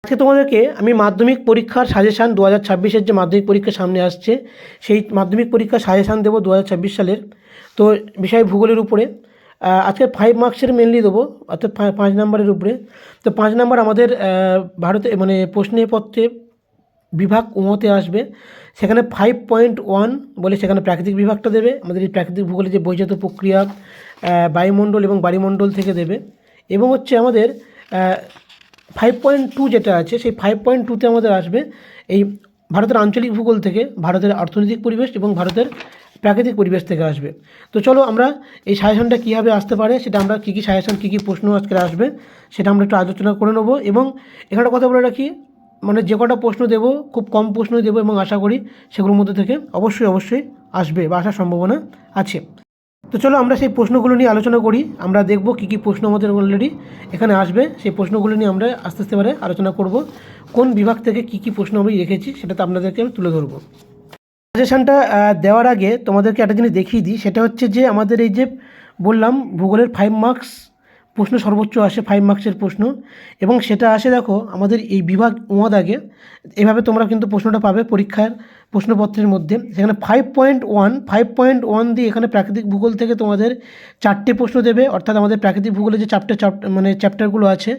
আজকে তোমাদেরকে আমি মাধ্যমিক পরীক্ষার সাজেশান 2026-এর যে মাধ্যমিক পরীক্ষা সামনে আসছে সেই মাধ্যমিক পরীক্ষার সাজেশান দেবো 2026 সালের। তো বিষয় ভূগোলের উপরে আজকে 5 মার্কসের মেনলি দেবো, অর্থাৎ 5 নম্বরের উপরে। তো 5 নম্বর আমাদের ভারতে মানে প্রশ্নপত্রে বিভাগ উমতে আসবে, সেখানে 5.1 বলে সেখানে প্রাকৃতিক বিভাগটা দেবে। আমাদের এই প্রাকৃতিক ভূগোলের যে বহির্জাত প্রক্রিয়া, বায়ুমণ্ডল এবং বায়ুমণ্ডল থেকে দেবে। এবং হচ্ছে আমাদের 5.2 যেটা আছে সেই 5.2তে আমাদের আসবে এই ভারতের আঞ্চলিক ভূগোল থেকে, ভারতের অর্থনৈতিক পরিবেশ এবং ভারতের প্রাকৃতিক পরিবেশ থেকে আসবে। তো চলো আমরা এই সাজেশনটা কীভাবে আসতে পারে সেটা আমরা কী সাজেশন কী প্রশ্ন আজকে আসবে সেটা আমরা একটু আলোচনা করে নেবো। এবং এখানে কথা বলে রাখি, মানে যে কটা প্রশ্ন দেবো খুব কম প্রশ্নই দেবো এবং আশা করি সেগুলোর মধ্যে থেকে অবশ্যই আসবে বা আসার সম্ভাবনা আছে। তো চলো আমরা সেই প্রশ্নগুলো নিয়ে আলোচনা করি। আমরা দেখব কী প্রশ্ন আমাদের অলরেডি এখানে আসবে, সেই প্রশ্নগুলো নিয়ে আমরা আস্তে আস্তে আলোচনা করব। কোন বিভাগ থেকে কী প্রশ্ন আমি রেখেছি সেটা তো আপনাদেরকে আমি তুলে ধরবো। সাজেশানটা দেওয়ার আগে তোমাদেরকে একটা জিনিস দেখিয়ে দিই, সেটা হচ্ছে যে আমাদের এই যে বললাম ভূগোলের 5 মার্কস প্রশ্ন সর্বোচ্চ আসে 5 মার্কসের প্রশ্ন, এবং সেটা আসে দেখো আমাদের এই বিভাগ দাগে। এভাবে তোমরা কিন্তু প্রশ্নটা পাবে পরীক্ষার প্রশ্নপত্রের মধ্যে। সেখানে 5.1 দিয়ে এখানে প্রাকৃতিক ভূগোল থেকে তোমাদের 4টে প্রশ্ন দেবে, অর্থাৎ আমাদের প্রাকৃতিক ভূগোলে যে চ্যাপ্টারগুলো আছে,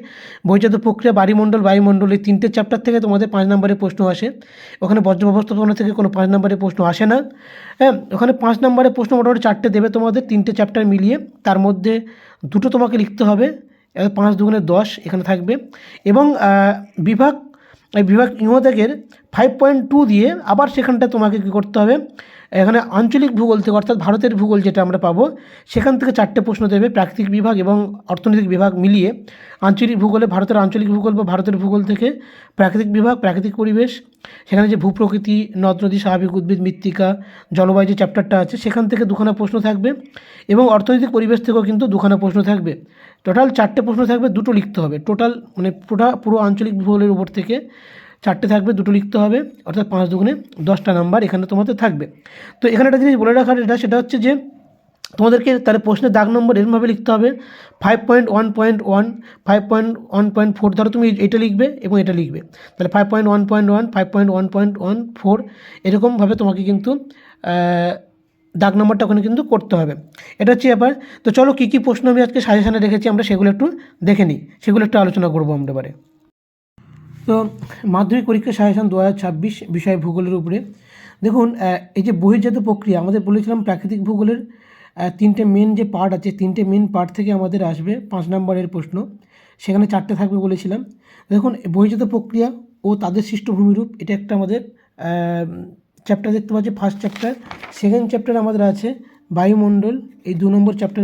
বহির্জাত প্রক্রিয়া, বায়ুমণ্ডল, এই 3টে চ্যাপ্টার থেকে তোমাদের 5 নম্বরের প্রশ্ন আসে। ওখানে বজ্র ব্যবস্থাপনা থেকে কোনো 5 নম্বরের প্রশ্ন আসে না। হ্যাঁ, ওখানে 5 নম্বরের প্রশ্ন মোটামুটি 4টে দেবে তোমাদের, 3টে চ্যাপ্টার মিলিয়ে। তার মধ্যে 2টো তোমাকে লিখতে হবে, 5 দুগুণে 10 এখানে থাকবে। এবং বিভাগ ইংরেজির 5.2 দিয়ে আবার সেখানটা তোমাকে কী করতে হবে, এখানে আঞ্চলিক ভূগোল থেকে, অর্থাৎ ভারতের ভূগোল যেটা আমরা পাবো সেখান থেকে 4টে প্রশ্ন দেবে, প্রাকৃতিক বিভাগ এবং অর্থনৈতিক বিভাগ মিলিয়ে। আঞ্চলিক ভূগোলে ভারতের আঞ্চলিক ভূগোল বা ভারতের ভূগোল থেকে প্রাকৃতিক বিভাগ, প্রাকৃতিক পরিবেশ, সেখানে যে ভূপ্রকৃতি, নদ নদী, স্বাভাবিক উদ্ভিদ, মৃত্তিকা, জলবায়ু যে চ্যাপ্টারটা আছে সেখান থেকে 2খানা প্রশ্ন থাকবে। এবং অর্থনৈতিক পরিবেশ থেকেও কিন্তু 2খানা প্রশ্ন থাকবে। টোটাল 4টে প্রশ্ন থাকবে, 2টো লিখতে হবে। টোটাল মানে পুরো আঞ্চলিক ভূগোলের উপর থেকে 4টে থাকবে, 2টো লিখতে হবে, অর্থাৎ 5 দুগুণে 10টা নাম্বার এখানে তোমাদের থাকবে। তো এখানে একটা জিনিস বলে রাখার সেটা হচ্ছে যে তোমাদেরকে তাহলে প্রশ্নের দাগ নম্বর এরকমভাবে লিখতে হবে 5.1.1, 5.1.4, ধরো তুমি এটা লিখবে এবং এটা লিখবে, তাহলে 5.1.1, 5.1.14 এরকমভাবে তোমাকে কিন্তু দাগ নম্বরটা ওখানে কিন্তু করতে হবে। এটা হচ্ছে ব্যাপার। তো চলো কী প্রশ্ন আমি আজকে সাজেশানে রেখেছি আমরা সেগুলো একটু দেখে নিই, সেগুলো একটু আলোচনা করবো আমরা এবারে। তো মাধ্যমিক পরীক্ষা সাজেশান 2026 বিষয় ভূগোলের উপরে দেখুন, এই যে বহির্জাত প্রক্রিয়া আমাদের বলেছিলাম প্রাকৃতিক ভূগোলের 3টে মেন যে পার্ট আছে, 3টে মেন পার্ট থেকে আমাদের আসবে 5 নম্বরের প্রশ্ন, সেখানে 4টে থাকবে বলেছিলাম। দেখুন বহির্জাত প্রক্রিয়া ও তাদের সৃষ্ট ভূমিরূপ, এটা একটা আমাদের চ্যাপ্টার দেখতে পাচ্ছি, ফার্স্ট চ্যাপ্টার। সেকেন্ড চ্যাপ্টার আমাদের আছে বায়ুমণ্ডল, এই 2 নম্বর চ্যাপ্টার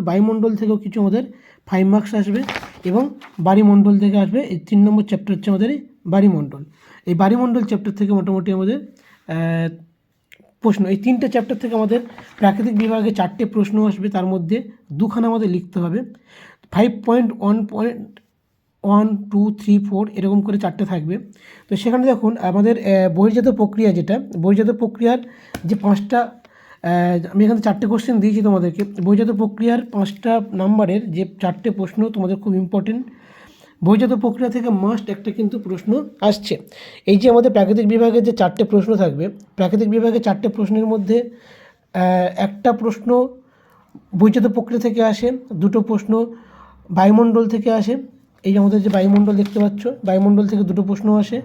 বায়ুমণ্ডল থেকেও কিছু আমাদের 5 মার্কস আসবে। এবং বায়ুমণ্ডল থেকে আসবে এই 3 নম্বর চ্যাপ্টার হচ্ছে আমাদের এই বায়ুমণ্ডল। এই বায়ুমণ্ডল চ্যাপ্টার থেকে মোটামুটি আমাদের প্রশ্ন, এই 3টে চ্যাপ্টার থেকে আমাদের প্রাকৃতিক বিভাগে 4টে প্রশ্ন আসবে, তার মধ্যে 2খানা আমাদের লিখতে হবে। 5.1.1, 2, 3, 4 এরকম করে 4টে থাকবে। তো সেখানে দেখুন আমাদের বহির্জাত প্রক্রিয়া, যেটা বহির্জাত প্রক্রিয়ার যে 5টা, আমি এখানে 4টে কোশ্চেন দিয়েছি তোমাদেরকে। বহির্জাত প্রক্রিয়ার 5টা নাম্বারের যে 4টে প্রশ্ন তোমাদের খুব ইম্পর্টেন্ট। বহির্জাত প্রক্রিয়া থেকে মাস্ট একটা কিন্তু প্রশ্ন আসছে। এই যে আমাদের প্রাকৃতিক বিভাগের যে 4টে প্রশ্ন থাকবে, প্রাকৃতিক বিভাগের 4টে প্রশ্নের মধ্যে একটা প্রশ্ন বহির্জাত প্রক্রিয়া থেকে আসে, 2টো প্রশ্ন বায়ুমণ্ডল থেকে আসে। এই যে আমাদের যে বায়ুমণ্ডল দেখতে পাচ্ছ, বায়ুমণ্ডল থেকে 2টো প্রশ্ন আসে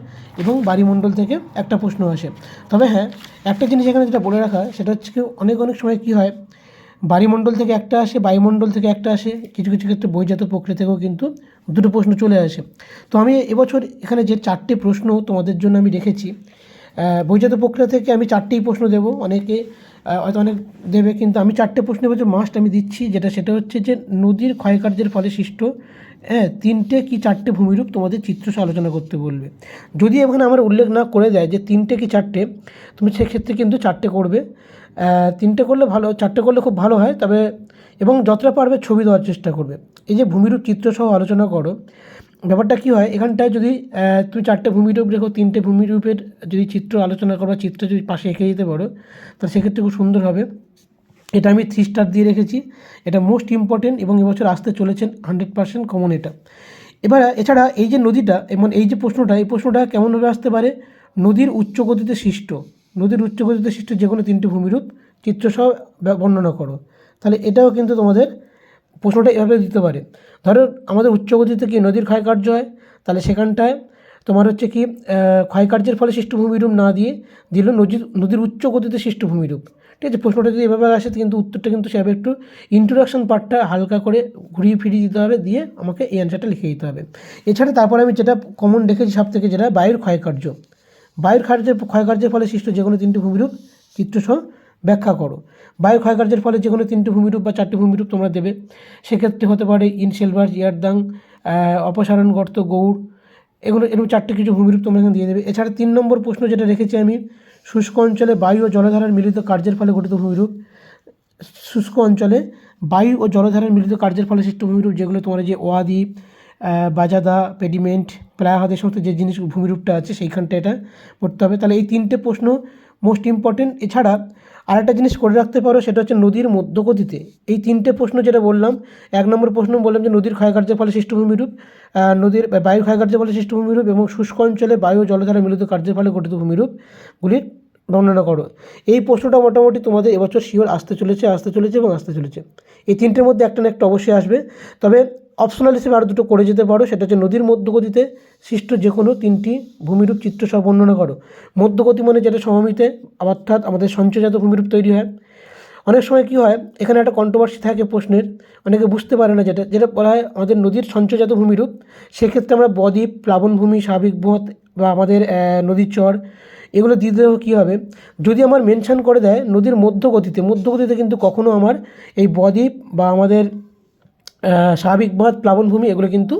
এবং বায়ুমণ্ডল থেকে একটা প্রশ্ন আসে। তবে হ্যাঁ, একটা জিনিস এখানে যেটা বলে রাখা সেটা হচ্ছে কি, অনেক সময় কী হয়, বায়ুমণ্ডল থেকে একটা আসে, বায়ুমণ্ডল থেকে একটা আসে, কিছু ক্ষেত্রে বহির্জাত প্রক্রিয়া থেকেও কিন্তু 2টো প্রশ্ন চলে আসে। তো আমি এবছর এখানে যে 4টে প্রশ্ন তোমাদের জন্য আমি রেখেছি, বহির্জাত প্রক্রিয়া থেকে আমি 4টেই প্রশ্ন দেবো। অনেকে হয়তো অনেক দেবে, কিন্তু আমি 4টে প্রশ্ন এবছর মাস্ট আমি দিচ্ছি, সেটা হচ্ছে যে নদীর ক্ষয়কার্যের ফলে সৃষ্ট 3টে কি 4টে ভূমিরূপ তোমাদের চিত্রসহ আলোচনা করতে বলবে। যদি এখানে আমার উল্লেখ না করে দেয় যে 3টে কি 4টে, তুমি সেক্ষেত্রে কিন্তু 4টে করবে। 3টে করলে ভালো, 4টে করলে খুব ভালো হয়। তবে এবং যতটা পারবে ছবি দেওয়ার চেষ্টা করবে। এই যে ভূমিরূপ চিত্রসহ আলোচনা করো, ব্যাপারটা কী হয়, এখানটায় যদি তুমি 4টে ভূমিরূপ রেখো, 3টে ভূমিরূপের যদি চিত্র আলোচনা করো, চিত্র যদি পাশে এঁকে দিতে পারো, তাহলে সেক্ষেত্রে খুব সুন্দর হবে। এটা আমি 3 স্টার দিয়ে রেখেছি, এটা মোস্ট ইম্পর্টেন্ট এবং এবছর আসতে চলেছেন 100% কমন এটা। এবার এছাড়া এই যে নদীটা এবং এই যে প্রশ্নটা, এই প্রশ্নটা কেমনভাবে আসতে পারে, নদীর উচ্চ গতিতে সৃষ্ট, নদীর উচ্চ গতিতে সৃষ্ট যে কোনো তিনটি ভূমিরূপ চিত্রসহ বর্ণনা করো। তাহলে এটাও কিন্তু তোমাদের প্রশ্নটা এভাবে দিতে পারে। ধরো আমাদের উচ্চ গতিতে কি নদীর ক্ষয়কার্য হয়, তাহলে সেখানটায় তোমার হচ্ছে কি ক্ষয়কার্যের ফলে সৃষ্ট ভূমিরূপ না দিয়ে দিল নদীর উচ্চ গতিতে সৃষ্ট ভূমিরূপ। ঠিক আছে, প্রশ্নটা যদি এভাবে আসে কিন্তু উত্তরটা কিন্তু সেভাবে একটু ইন্ট্রোডাকশন পার্টটা হালকা করে ঘুরিয়ে ফিরিয়ে দিতে হবে, দিয়ে আমাকে এই অ্যান্সারটা লিখে দিতে হবে। এছাড়া তারপরে আমি যেটা কমন দেখেছি সব থেকে, যেটা বায়ুর ক্ষয়কার্য, বায়ুর ক্ষয়কার্যের ফলে সৃষ্ট যে কোনো তিনটি ভূমিরূপ চিত্রসহ ব্যাখ্যা করো। বায়ু ক্ষয়কার্যের ফলে যে কোনো তিনটি ভূমিরূপ বা চারটি ভূমিরূপ তোমরা দেবে। সেক্ষেত্রে হতে পারে ইনসেলভার, ইয়ারদাং, অপসারণ গর্ত, গৌড়, এরকম চারটে কিছু ভূমিরূপ তোমরা এখানে দিয়ে দেবে। এছাড়া 3 নম্বর প্রশ্ন যেটা রেখেছি আমি, শুষ্ক অঞ্চলে বায়ু ও জলধারার মিলিত কার্যের ফলে গঠিত ভূমিরূপ। শুষ্ক অঞ্চলে বায়ু ও জলধারার মিলিত কার্যের ফলে সৃষ্ট ভূমিরূপ, যেগুলো তোমার যে ওয়াদি, বাজাদা, পেডিমেন্ট, প্লায়াহ্রদ, এই সমস্ত যে জিনিস ভূমিরূপটা আছে সেইখানটা এটা পড়তে হবে। তাহলে এই 3টে প্রশ্ন মোস্ট ইম্পর্টেন্ট। এছাড়া আরেকটা জিনিস করে রাখতে পারো, সেটা হচ্ছে নদীর মধ্যগতিতে এই 3টে প্রশ্ন যেটা বললাম। 1 নম্বর প্রশ্ন বললাম যে নদীর ক্ষয়কার্যের ফলে সৃষ্ট ভূমিরূপ, নদীর বায়ুর ক্ষয়কার্যের ফলে সৃষ্ট ভূমিরূপ এবং শুষ্ক অঞ্চলে বায়ু ও জলধারা মিলিত কার্যের ফলে গঠিত ভূমিরূপগুলির বর্ণনা করো। এই প্রশ্নটা মোটামুটি তোমাদের এবছর শিওর আসতে চলেছে এবং আসতে চলেছে। এই 3টের মধ্যে একটা না একটা অবশ্যই আসবে। তবে অপশনাল হিসেবে আরও 2টো করে যেতে পারো, সেটা হচ্ছে নদীর মধ্যগতিতে সৃষ্ট যে কোনো 3টি ভূমিরূপ চিত্রসহ বর্ণনা করো। মধ্যগতি মানে যেটা সমমিতে, অর্থাৎ আমাদের সঞ্চয়জাত ভূমিরূপ তৈরি হয়। অনেক সময় কী হয়, এখানে একটা কন্ট্রোভার্সি থাকে প্রশ্নের, অনেকে বুঝতে পারে না, যেটা বলা হয় আমাদের নদীর সঞ্চয়জাত ভূমিরূপ। সেক্ষেত্রে আমরা বদ্বীপ, প্লাবনভূমি, স্বাভাবিক বধ বা আমাদের নদীর চর এগুলো দিয়ে দিলেও কী হবে, যদি আমার মেনশন করে দেয় নদীর মধ্যগতিতে কিন্তু কখনও আমার এই বদ্বীপ বা আমাদের স্বাভাবিক বাঁধ, প্লাবনভূমি এগুলো কিন্তু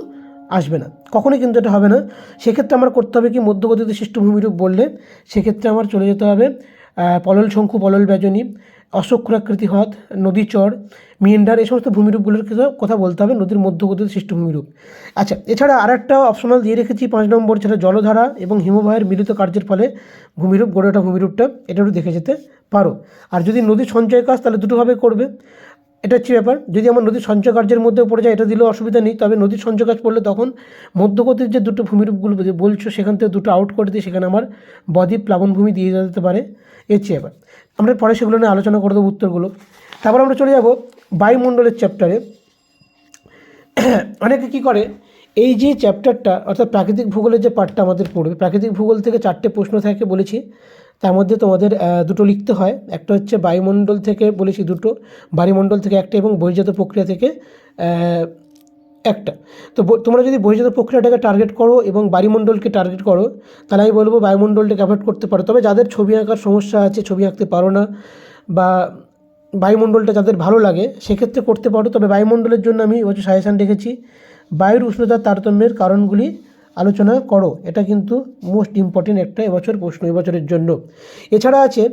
আসবে না, কখনোই কিন্তু এটা হবে না। সেক্ষেত্রে আমার করতে হবে কি, মধ্যগতিতে সৃষ্ট ভূমিরূপ বললে সেক্ষেত্রে আমার চলে যেতে হবে পলল শঙ্কু, পলল ব্যজনী, অশ্বক্ষুরাকৃতি হ্রদ, নদী চর, মিয়েন্ডার, এই সমস্ত ভূমিরূপগুলোর কথা বলতে হবে নদীর মধ্যগতিতে সৃষ্ট ভূমিরূপ। আচ্ছা, এছাড়া আরেকটা অপশনাল দিয়ে রেখেছি 5 নম্বর, যেটা জলধারা এবং হিমবাহের মিলিত কার্যের ফলে ভূমিরূপ গড়ে ওঠা ভূমিরূপটা, এটা একটু দেখে যেতে পারো। আর যদি নদীর সঞ্চয় কাজ, তাহলে দুটোভাবে করবে। এটা হচ্ছে ব্যাপার, যদি আমার নদীর সঞ্চয় কার্যের মধ্যে পড়ে যায় এটা দিলেও অসুবিধা নেই। তবে নদীর সঞ্চয় কাজ পড়লে তখন মধ্যগতির যে দুটো ভূমিরূপগুলো বলছো সেখান থেকে দুটো আউট করে দিয়ে সেখানে আমার বদ্বীপ, প্লাবনভূমি দিয়ে যেতে পারে। এর চেয়ে ব্যাপার আমরা পরে সেগুলো নিয়ে আলোচনা করে দেবো উত্তরগুলো। তারপর আমরা চলে যাব বায়ুমণ্ডলের চ্যাপ্টারে। অনেকে কী করে, এই যে চ্যাপ্টারটা অর্থাৎ প্রাকৃতিক ভূগোলের যে পার্টটা আমাদের পড়বে, প্রাকৃতিক ভূগোল থেকে 4টে প্রশ্ন থাকে বলেছি, তার মধ্যে তোমাদের 2টো লিখতে হয়। একটা হচ্ছে বায়ুমণ্ডল থেকে বলেছি 2টো, বায়ুমণ্ডল থেকে 1টা এবং বহির্জাত প্রক্রিয়া থেকে 1টা। তো তোমরা যদি বহির্জাত প্রক্রিয়াটাকে টার্গেট করো এবং বায়ুমণ্ডলকে টার্গেট করো, তাহলে আমি বলবো বায়ুমণ্ডলটাকে অ্যাভয়েড করতে পারো। তবে যাদের ছবি আঁকার সমস্যা আছে, ছবি আঁকতে পারো না, বা বায়ুমণ্ডলটা যাদের ভালো লাগে সেক্ষেত্রে করতে পারো। তবে বায়ুমণ্ডলের জন্য আমি এবছর সাজেশান রেখেছি বায়ুর উষ্ণতার তারতম্যের কারণগুলি আলোচনা করো। এটা কিন্তু মোস্ট ইম্পর্টেন্ট একটা এবছর প্রশ্ন, এবছরের জন্য। এছাড়া আছে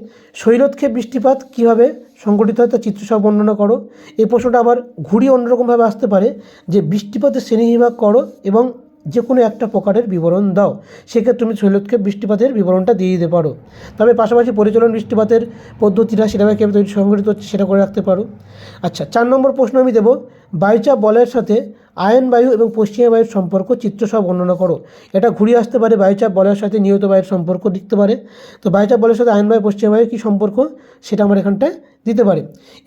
শৈলক্ষেপ বৃষ্টিপাত কীভাবে সংঘটিত হয় তা চিত্রসহ বর্ণনা করো। এই প্রশ্নটা আবার ঘুরিয়ে অন্যরকমভাবে আসতে পারে, যে বৃষ্টিপাতের শ্রেণীবিভাগ করো এবং যে কোনো একটা প্রকারের বিবরণ দাও। সেক্ষেত্রে তুমি শৈলক্ষেপ বৃষ্টিপাতের বিবরণটা দিয়ে দিতে পারো। তবে পাশাপাশি পরিচালন বৃষ্টিপাতের পদ্ধতিটা সেটাকে কীভাবে তৈরি সংঘটিত হচ্ছে সেটা করে রাখতে পারো। আচ্ছা, 4 নম্বর প্রশ্ন আমি দেবো, বায়ুচাপ বলয়ের সাথে আয়ন বায়ু এবং পশ্চিমা বায়ুর সম্পর্ক চিত্রসহ বর্ণনা করো। এটা ঘুরিয়ে আসতে পারে, বায়ুচাপ বলয়ের সাথে নিয়ত বায়ুর সম্পর্ক লিখতে পারে। তো বায়ুচাপ বলয়ের সাথে আয়ন বায়ু, পশ্চিমা বায়ুর কী সম্পর্ক সেটা আমার এখানটায় দিতে পারে।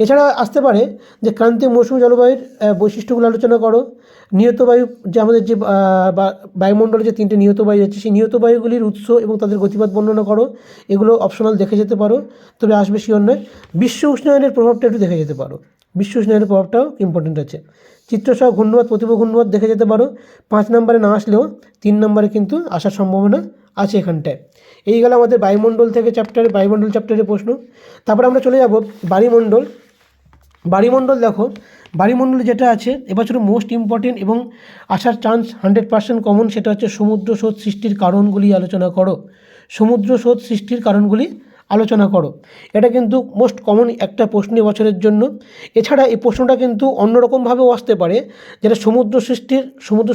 এছাড়া আসতে পারে যে ক্রান্তীয় মৌসুমী জলবায়ুর বৈশিষ্ট্যগুলো আলোচনা করো। নিয়ত বায়ু, যে আমাদের যে বায়ুমণ্ডলে যে 3টে নিয়ত বায়ু আছে, সেই নিয়ত বায়ুগুলির উৎস এবং তাদের গতিপথ বর্ণনা করো। এগুলো অপশনাল দেখে যেতে পারো, তবে আসবে শিওর নয়। বিশ্ব উষ্ণায়নের প্রভাবটা একটু দেখে যেতে পারো, বিশ্ব উষ্ণায়নের প্রভাবটাও ইম্পর্টেন্ট আছে। চিত্রসহ ঘূর্ণবাদ, প্রতিভ ঘূর্ণবাদ দেখে যেতে পারো। 5 নম্বরে না আসলেও 3 নম্বরে কিন্তু আসার সম্ভাবনা আছে এখানটায়। এই গেল আমাদের বায়ুমণ্ডল থেকে বায়ুমণ্ডল চ্যাপ্টারের প্রশ্ন। তারপরে আমরা চলে যাব বায়ুমণ্ডল। দেখো, বায়ুমণ্ডলে যেটা আছে এবছর মোস্ট ইম্পর্টেন্ট এবং আসার চান্স 100% কমন, সেটা হচ্ছে সমুদ্র স্রোত সৃষ্টির কারণগুলি আলোচনা করো। সমুদ্র স্রোত সৃষ্টির কারণগুলি আলোচনা করো, এটা কিন্তু মোস্ট কমন একটা প্রশ্ন এবছরের জন্য। এছাড়া এই প্রশ্নটা কিন্তু অন্যরকমভাবেও আসতে পারে, যেটা সমুদ্র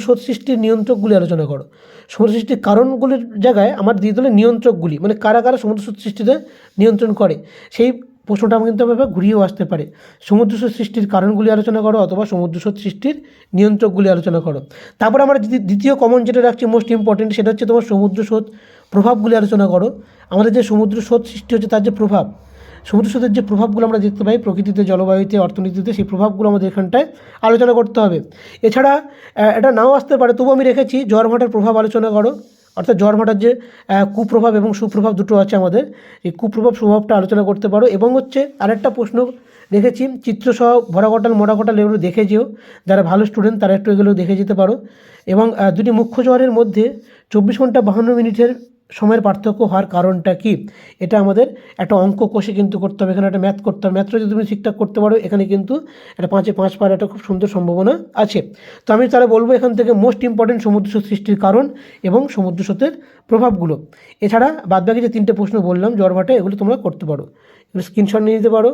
স্রোত সৃষ্টির নিয়ন্ত্রকগুলি আলোচনা করো। সমুদ্র সৃষ্টির কারণগুলির জায়গায় আমার দিয়ে দিলে নিয়ন্ত্রকগুলি, মানে কারা কারা সমুদ্র স্রোত সৃষ্টিতে নিয়ন্ত্রণ করে, সেই প্রশ্নটা কিন্তু এভাবে ঘুরিয়েও আসতে পারে। সমুদ্র স্রোত সৃষ্টির কারণগুলি আলোচনা করো অথবা সমুদ্র স্রোত সৃষ্টির নিয়ন্ত্রকগুলি আলোচনা করো। তারপর আমরা দ্বিতীয় কমন যেটা রাখছি মোস্ট ইম্পর্টেন্ট, সেটা হচ্ছে তোমার সমুদ্র স্রোত প্রভাবগুলি আলোচনা করো। আমাদের যে সমুদ্র স্রোত সৃষ্টি হচ্ছে তার যে প্রভাব, সমুদ্র স্রোতের যে প্রভাবগুলো আমরা দেখতে পাই প্রকৃতিতে, জলবায়ুতে, অর্থনীতিতে, সেই প্রভাবগুলো আমাদের এখানটায় আলোচনা করতে হবে। এছাড়া এটা নাও আসতে পারে, তবু আমি রেখেছি ঝড় ভাটার প্রভাব আলোচনা করো। অর্থাৎ ঝড় ভাটার যে কুপ্রভাব এবং সুপ্রভাব দুটো আছে আমাদের, এই কুপ্রভাব সুপ্রভাবটা আলোচনা করতে পারো। এবং হচ্ছে আরেকটা প্রশ্ন রেখেছি, চিত্রসহ ভরা ঘটাল মরা ঘটাল এগুলো দেখে যেও, যারা ভালো স্টুডেন্ট তারা একটু এগুলো দেখে যেতে পারো। এবং দুটি মুখ্য ঝড়ের মধ্যে 24 ঘন্টা 52 মিনিটের সময়ের পার্থক্য হওয়ার কারণটা কি, এটা আমাদের একটা অঙ্ক কষে কিন্তু করতে হবে, এখানে একটা ম্যাথ করতে হবে। ম্যাথটা যদি তুমি ঠিকঠাক করতে পারো এখানে কিন্তু একটা 5-এ 5 পাওয়ার একটা খুব সুন্দর সম্ভাবনা আছে। তো আমি তাহলে বলবো এখান থেকে মোস্ট ইম্পর্টেন্ট সমুদ্র স্রোত সৃষ্টির কারণ এবং সমুদ্র স্রোতের প্রভাবগুলো। এছাড়া বাদবাকি যে 3টে প্রশ্ন বললাম ঝড় ভাটা, এগুলো তোমরা করতে পারো, এগুলো স্ক্রিনশট নিয়ে নিতে পারো।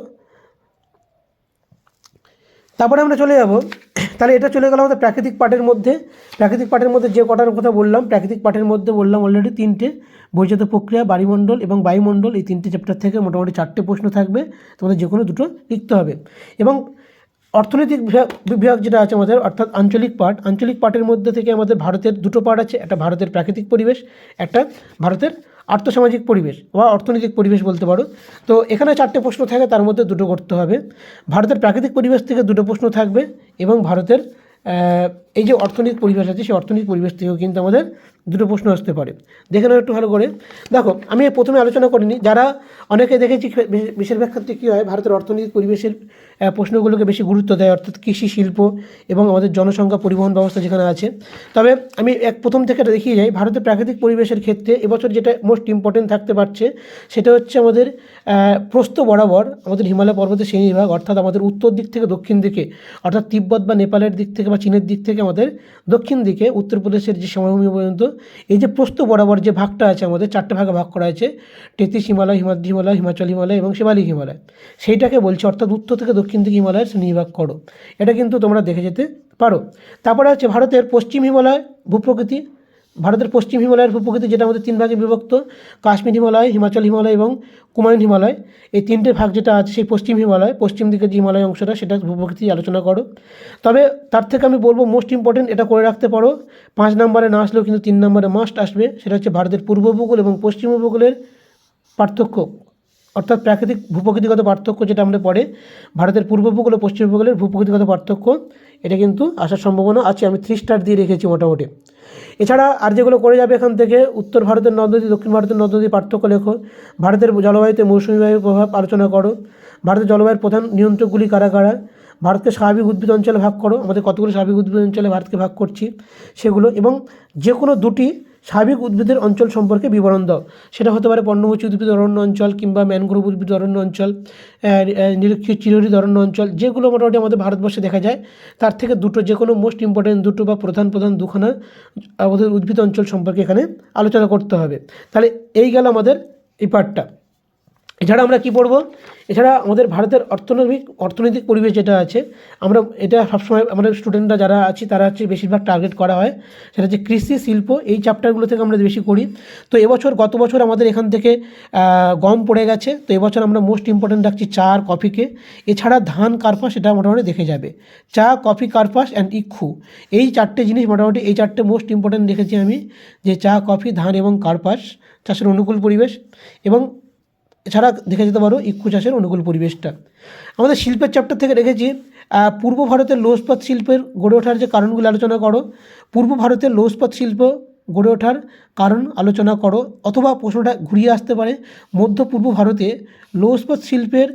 তারপরে আমরা চলে যাব, তাহলে এটা চলে গেল আমাদের প্রাকৃতিক পাঠের মধ্যে। প্রাকৃতিক পাঠের মধ্যে যে কটার কথা বললাম, প্রাকৃতিক পাঠের মধ্যে বললাম অলরেডি 3টে, বহির্জাত প্রক্রিয়া, বায়ুমণ্ডল এবং বায়ুমণ্ডল, এই 3টে চ্যাপ্টার থেকে মোটামুটি 4টে প্রশ্ন থাকবে, তোমাদের যে কোনো দুটো লিখতে হবে। এবং অর্থনৈতিক বিভাগ যেটা আছে আমাদের, অর্থাৎ আঞ্চলিক পাঠ, আঞ্চলিক পাঠের মধ্যে থেকে আমাদের ভারতের দুটো পাঠ আছে, একটা ভারতের প্রাকৃতিক পরিবেশ, একটা ভারতের আর্থসামাজিক পরিবেশ বা অর্থনৈতিক পরিবেশ বলতে পারো। তো এখানে 4টে প্রশ্ন থাকে, তার মধ্যে দুটো করতে হবে। ভারতের প্রাকৃতিক পরিবেশ থেকে দুটো প্রশ্ন থাকবে এবং ভারতের এই যে অর্থনৈতিক পরিবেশ আছে সেই অর্থনৈতিক পরিবেশ থেকেও কিন্তু আমাদের দুটো প্রশ্ন আসতে পারে। দেখে নাও একটু ভালো করে। দেখো আমি প্রথমে আলোচনা করিনি, যারা অনেকে দেখেছি বেশিরভাগ ক্ষেত্রে কী হয়, ভারতের অর্থনৈতিক পরিবেশের প্রশ্নগুলোকে বেশি গুরুত্ব দেয়, অর্থাৎ কৃষি, শিল্প এবং আমাদের জনসংখ্যা, পরিবহন ব্যবস্থা যেখানে আছে। তবে আমি প্রথম থেকে দেখিয়ে যাই, ভারতের প্রাকৃতিক পরিবেশের ক্ষেত্রে এবছর যেটা মোস্ট ইম্পর্টেন্ট থাকতে পারছে সেটা হচ্ছে আমাদের প্রস্থ বরাবর আমাদের হিমালয় পর্বতের শ্রেণীবিভাগ, অর্থাৎ আমাদের উত্তর দিক থেকে দক্ষিণ দিকে, অর্থাৎ তিব্বত বা নেপালের দিক থেকে বা চীনের দিক থেকে আমাদের দক্ষিণ দিকে উত্তরপ্রদেশের যে সমভূমি পর্যন্ত এই যে প্রস্থ বরাবর যে ভাগটা আছে আমাদের 4টে ভাগে ভাগ করা আছে, তেত্রিশ হিমালয়, হিমাদ্রি হিমালয়, হিমাচল হিমালয় এবং শিবালিক হিমালয়, সেইটাকে বলছে, অর্থাৎ উত্তর থেকে দক্ষিণ দিকে হিমালয়ের শ্রেণীবিভাগ করো। এটা কিন্তু তোমরা দেখে যেতে পারো। তারপরে হচ্ছে ভারতের পশ্চিম হিমালয় ভূপ্রকৃতি, ভারতের পশ্চিম হিমালয়ের ভূপ্রকৃতি যেটা আমাদের 3 ভাগে বিভক্ত, কাশ্মীর হিমালয়, হিমাচল হিমালয় এবং কুমায়ুন হিমালয়, এই 3টে ভাগ যেটা আছে সেই পশ্চিম হিমালয়, পশ্চিম দিকের যে হিমালয় অংশটা সেটা ভূপ্রকৃতি আলোচনা করো। তবে তার থেকে আমি বলবো মোস্ট ইম্পর্টেন্ট এটা করে রাখতে পারো, 5 নম্বরে না আসলেও কিন্তু 3 নম্বরে মাস্ট আসবে, সেটা হচ্ছে ভারতের পূর্ব উপকূল এবং পশ্চিম উপকূলের পার্থক্য, অর্থাৎ প্রাকৃতিক ভূপ্রকৃতিগত পার্থক্য যেটা আমরা পড়ে, ভারতের পূর্ব উপকূল ও পশ্চিম উপকূলের ভূপ্রকৃতিগত পার্থক্য, এটা কিন্তু আসার সম্ভাবনা আছে, আমি 3 স্টার দিয়ে রেখেছি মোটামুটি। এছাড়া আর যেগুলো করে যাবে এখান থেকে, উত্তর ভারতের নদ নদী, দক্ষিণ ভারতের নদ নদীর পার্থক্য লেখো, ভারতের জলবায়ুতে মৌসুমী বায়ুর প্রভাব আলোচনা করো, ভারতের জলবায়ুর প্রধান নিয়ন্ত্রকগুলি কারা কারা, ভারতকে স্বাভাবিক উদ্ভিদ অঞ্চলে ভাগ করো, আমাদের কতগুলো স্বাভাবিক উদ্ভিদ অঞ্চলে ভারতকে ভাগ করছি সেগুলো, এবং যে কোনো দুটি স্বাভাবিক উদ্ভিদের অঞ্চল সম্পর্কে বিবরণ দাও, সেটা হতে পারে পর্ণমোচী উদ্ভিদ অরণ্য অঞ্চল কিংবা ম্যানগ্রোভ উদ্ভিদ অরণ্য অঞ্চল, নিরক্ষীয় চিরহরিৎ অরণ্য অঞ্চল, যেগুলো মোটামুটি আমাদের ভারতবর্ষে দেখা যায়, তার থেকে দুটো, যে কোনো মোস্ট ইম্পর্টেন্ট দুটো বা প্রধান দুখানা আমাদের উদ্ভিদ অঞ্চল সম্পর্কে এখানে আলোচনা করতে হবে। তাহলে এই গেল আমাদের এই পার্টটা। এছাড়া আমরা কী পড়ব, এছাড়া আমাদের ভারতের অর্থনৈতিক পরিবেশ যেটা আছে, আমরা এটা সবসময় আমাদের স্টুডেন্টরা যারা আছি তারা হচ্ছে বেশিরভাগ টার্গেট করা হয়, সেটা হচ্ছে কৃষি, শিল্প, এই চ্যাপ্টারগুলো থেকে আমরা বেশি করি। তো গত বছর আমাদের এখান থেকে গম পড়ে গেছে, তো এবছর আমরা মোস্ট ইম্পর্টেন্ট রাখছি চা আর কফিকে। এছাড়া ধান, কার্পাস, এটা মোটামুটি দেখে যাবে, চা, কফি, কার্পাস অ্যান্ড ইক্ষু, এই 4টে জিনিস মোটামুটি, এই 4টে মোস্ট ইম্পর্টেন্ট রেখেছি আমি, যে চা, কফি, ধান এবং কার্পাস, চাষের অনুকূল পরিবেশ, এবং এছাড়া দেখে যেতে পারো ইক্ষু চাষের অনুকূল পরিবেশটা। আমাদের শিল্পের চ্যাপ্টার থেকে রেখেছি পূর্ব ভারতের লৌহ ইস্পাত শিল্পের গড়ে ওঠার যে কারণগুলো আলোচনা করো, পূর্ব ভারতের লৌহ ইস্পাত শিল্প গড়ে ওঠার কারণ আলোচনা করো, অথবা প্রশ্নটা ঘুরিয়ে আসতে পারে, মধ্য পূর্ব ভারতে লৌহ ইস্পাত শিল্পের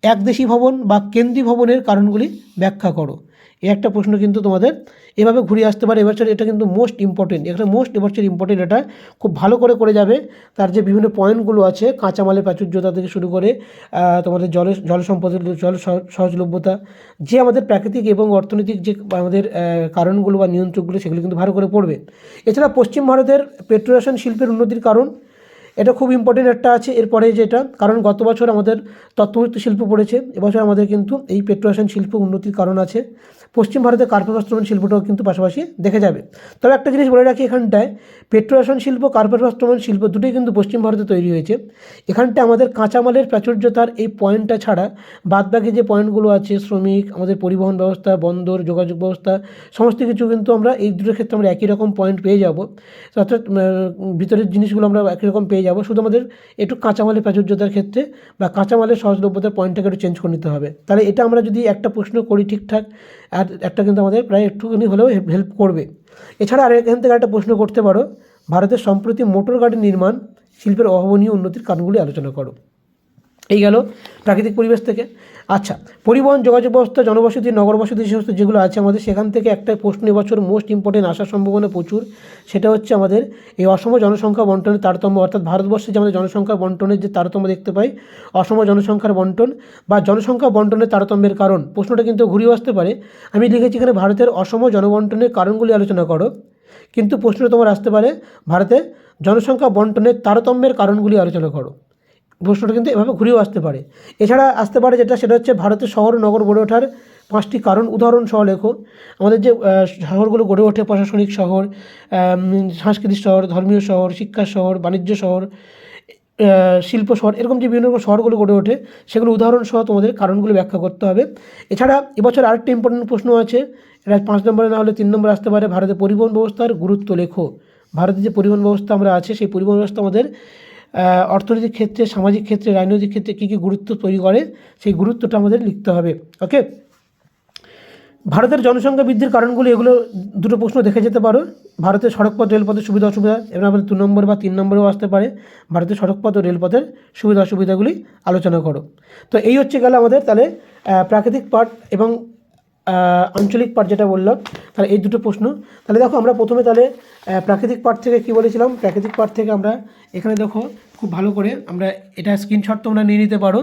একদেশী ভবন বা কেন্দ্রীয় ভবনের কারণগুলি ব্যাখ্যা করো। এই একটা প্রশ্ন কিন্তু তোমাদের এভাবে ঘুরিয়ে আসতে পারে এবছর, এটা কিন্তু মোস্ট ইম্পর্টেন্ট, এটা মোস্ট এবছর ইম্পর্টেন্ট, এটা খুব ভালো করে যাবে। তার যে বিভিন্ন পয়েন্টগুলো আছে, কাঁচামালের প্রাচুর্যতা থেকে শুরু করে তোমাদের জল সম্পদের সহজলভ্যতা, যে আমাদের প্রাকৃতিক এবং অর্থনৈতিক যে আমাদের কারণগুলো বা নিয়ন্ত্রকগুলো, সেগুলো কিন্তু ভালো করে পড়বে। এছাড়া পশ্চিম ভারতের পেট্রোরেশন শিল্পের উন্নতির কারণ, এটা খুব ইম্পর্টেন্ট একটা আছে এরপরে যেটা, কারণ গত বছর আমাদের তথ্যপ্রযুক্তি শিল্প পড়েছে, এবছর আমাদের কিন্তু এই পেট্রো রসায়ন শিল্প উন্নতির কারণ আছে। পশ্চিম ভারতে কার্পেট বস্ত্রবয়ন শিল্পটাও কিন্তু পাশাপাশি দেখে যাবে। তবে একটা জিনিস বলে রাখি এখানটায়, পেট্রো রসায়ন শিল্প, কার্পেট বস্ত্রবয়ন শিল্প দুটোই কিন্তু পশ্চিম ভারতে তৈরি হয়েছে। এখানটায় আমাদের কাঁচামালের প্রাচুর্যতার এই পয়েন্টটা ছাড়া বাদবাকি যে পয়েন্টগুলো আছে, শ্রমিক, আমাদের পরিবহন ব্যবস্থা, বন্দর, যোগাযোগ ব্যবস্থা, সমস্ত কিছু কিন্তু আমরা এই দুটোর ক্ষেত্রে আমরা একই রকম পয়েন্ট পেয়ে যাব। অর্থাৎ ভিতরের জিনিসগুলো আমরা একই রকম পেয়ে যাব, শুধু আমাদের একটু কাঁচামালের প্রাচুর্যতার ক্ষেত্রে বা কাঁচামালের সহজলভ্যতার পয়েন্টটাকে একটু চেঞ্জ করে নিতে হবে। তাহলে এটা আমরা যদি একটা প্রশ্ন করি ঠিকঠাক, আর একটা কিন্তু আমাদের প্রায় একটুখানি হলেও হেল্প করবে। এছাড়া আর এখান থেকে একটা প্রশ্ন করতে পারো, ভারতের সম্প্রতি মোটর গাড়ি নির্মাণ শিল্পের অভাবনীয় উন্নতির কারণগুলি আলোচনা করো। এই গেল প্রাকৃতিক পরিবেশ থেকে। আচ্ছা, পরিবহন, যোগাযোগ ব্যবস্থা, জনবসতি, নগর বসতি, যে সমস্ত যেগুলো আছে আমাদের, সেখান থেকে একটা প্রশ্ন এবছর মোস্ট ইম্পর্টেন্ট আসার সম্ভাবনা প্রচুর। সেটা হচ্ছে আমাদের এই অসম জনসংখ্যা বন্টনের তারতম্য, অর্থাৎ ভারতবর্ষে যে আমাদের জনসংখ্যা বন্টনের যে তারতম্য দেখতে পাই, অসম জনসংখ্যার বন্টন বা জনসংখ্যা বন্টনের তারতম্যের কারণ, প্রশ্নটা কিন্তু ঘুরিয়ে আসতে পারে। আমি লিখেছি এখানে ভারতের অসম জনবন্টনের কারণগুলি আলোচনা করো, কিন্তু প্রশ্ন তোমার আসতে পারে ভারতের জনসংখ্যা বন্টনের তারতম্যের কারণগুলি আলোচনা করো। প্রশ্নটা কিন্তু এভাবে ঘুরেও আসতে পারে। এছাড়া আসতে পারে যেটা, সেটা হচ্ছে ভারতের শহর নগর গড়ে ওঠার 5টি কারণ উদাহরণ সহ লেখো। আমাদের যে শহরগুলো গড়ে ওঠে, প্রশাসনিক শহর, সাংস্কৃতিক শহর, ধর্মীয় শহর, শিক্ষা শহর, বাণিজ্য শহর, শিল্প শহর, এরকম যে বিভিন্ন রকম শহরগুলো গড়ে ওঠে, সেগুলো উদাহরণ সহ তোমাদের কারণগুলো ব্যাখ্যা করতে হবে। এছাড়া এবছর আরেকটা ইম্পর্টেন্ট প্রশ্ন আছে, এটা 5 নম্বরে না হলে 3 নম্বরে আসতে পারে, ভারতের পরিবহন ব্যবস্থার গুরুত্ব লেখো। ভারতের যে পরিবহন ব্যবস্থা আমরা আছে, সেই পরিবহন ব্যবস্থা আমাদের অর্থনৈতিক ক্ষেত্রে, সামাজিক ক্ষেত্রে, রাজনৈতিক ক্ষেত্রে কী কী গুরুত্ব তৈরি করে, সেই গুরুত্বটা আমাদের লিখতে হবে। ওকে, ভারতের জনসংখ্যা বৃদ্ধির কারণগুলি, এগুলো দুটো প্রশ্ন দেখে যেতে পারো। ভারতের সড়কপথ রেলপথের সুবিধা অসুবিধা, এবার আমাদের 2 নম্বর বা 3 নম্বরেও আসতে পারে, ভারতের সড়কপথ ও রেলপথের সুবিধা অসুবিধাগুলি আলোচনা করো। তো এই হচ্ছে গেল আমাদের তাহলে প্রাকৃতিক পার্ট এবং আঞ্চলিক পার্ট যেটা বললাম, তাহলে এই দুটো প্রশ্ন। তাহলে দেখো আমরা প্রথমে তাহলে প্রাকৃতিক পার্ট থেকে কী বলেছিলাম, প্রাকৃতিক পার্ট থেকে আমরা এখানে দেখো খুব ভালো করে আমরা এটা স্ক্রিনশট তোমরা নিয়ে নিতে পারো।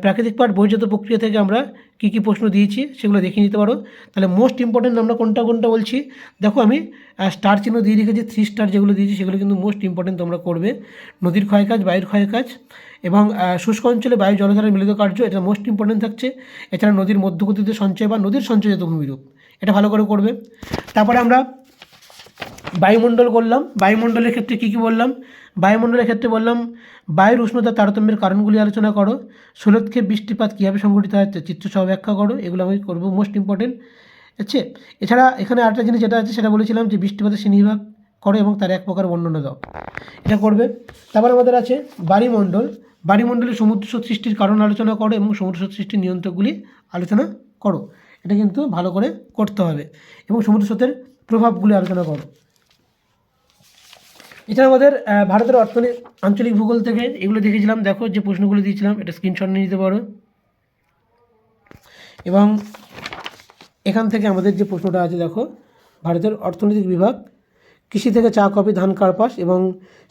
প্রাকৃতিক পার্ট বহির্জাত প্রক্রিয়া থেকে আমরা কী কী প্রশ্ন দিয়েছি সেগুলো দেখিয়ে নিতে পারো। তাহলে মোস্ট ইম্পর্টেন্ট আমরা কোনটা কোনটা বলছি, দেখো আমি স্টার চিহ্ন দিয়ে রেখেছি, 3 স্টার যেগুলো দিয়েছি সেগুলো কিন্তু মোস্ট ইম্পর্টেন্ট তোমরা করবে। নদীর ক্ষয়কাজ, বায়ুর ক্ষয়কাজ এবং শুষ্ক অঞ্চলে বায়ু জলধারার মিলিত কার্য, এটা মোস্ট ইম্পর্টেন্ট থাকছে। এছাড়া নদীর মধ্যগতিতে সঞ্চয় বা নদীর সঞ্চয়জাত ভূমিরূপ, এটা ভালো করে করবে। তারপরে আমরা বায়ুমণ্ডল করলাম, বায়ুমণ্ডলের ক্ষেত্রে কী কী বললাম, বায়ুমণ্ডলের ক্ষেত্রে বললাম বায়ুর উষ্ণতা তারতম্যের কারণগুলি আলোচনা করো, ষোলক্ষে বৃষ্টিপাত কীভাবে সংঘটিত হয় চিত্রসহ ব্যাখ্যা করো, এগুলো আমি করবো মোস্ট ইম্পর্টেন্ট। আচ্ছা, এছাড়া এখানে আরেকটা জিনিস যেটা আছে সেটা বলেছিলাম যে বৃষ্টিপাতের শ্রেণীবিভাগ করো এবং তার এক প্রকার বর্ণনা দাও, এটা করবে। তারপর আমাদের আছে বায়ুমণ্ডল, বায়ুমণ্ডলে সমুদ্র স্রোত সৃষ্টির কারণ আলোচনা করো এবং সমুদ্র স্রোত সৃষ্টির নিয়ন্ত্রকগুলি আলোচনা করো, এটা কিন্তু ভালো করে করতে হবে, এবং সমুদ্র স্রোতের প্রভাবগুলি আলোচনা করো। এছাড়া আমাদের ভারতের আঞ্চলিক ভূগোল থেকে এগুলো দেখেছিলাম, দেখো যে প্রশ্নগুলো দিয়েছিলাম, এটা স্ক্রিনশট নিয়ে নিতে পারো। এবং এখান থেকে আমাদের যে প্রশ্নটা আছে দেখো, ভারতের অর্থনৈতিক বিভাগ, কৃষি থেকে চা, কফি, ধান, কার্পাস, এবং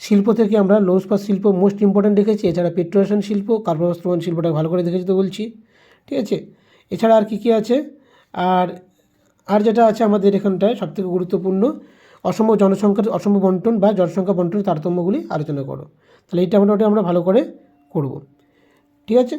শিল্প থেকে আমরা লৌহ ইস্পাত শিল্প মোস্ট ইম্পর্টেন্ট রেখেছি। এছাড়া পেট্রো রসায়ন শিল্প, কার্পাস বস্ত্রবয়ন শিল্পটা ভালো করে দেখেছি তো বলছি, ঠিক আছে। এছাড়া আর কী কী আছে, আর যেটা আছে আমাদের এখানটায় সবথেকে গুরুত্বপূর্ণ, অসম জনসংখ্যার অসম বন্টন বা জনসংখ্যা বন্টনের তারতম্যগুলি আলোচনা করো। তাহলে এইটা মোটামুটি আমরা ভালো করে করব, ঠিক আছে।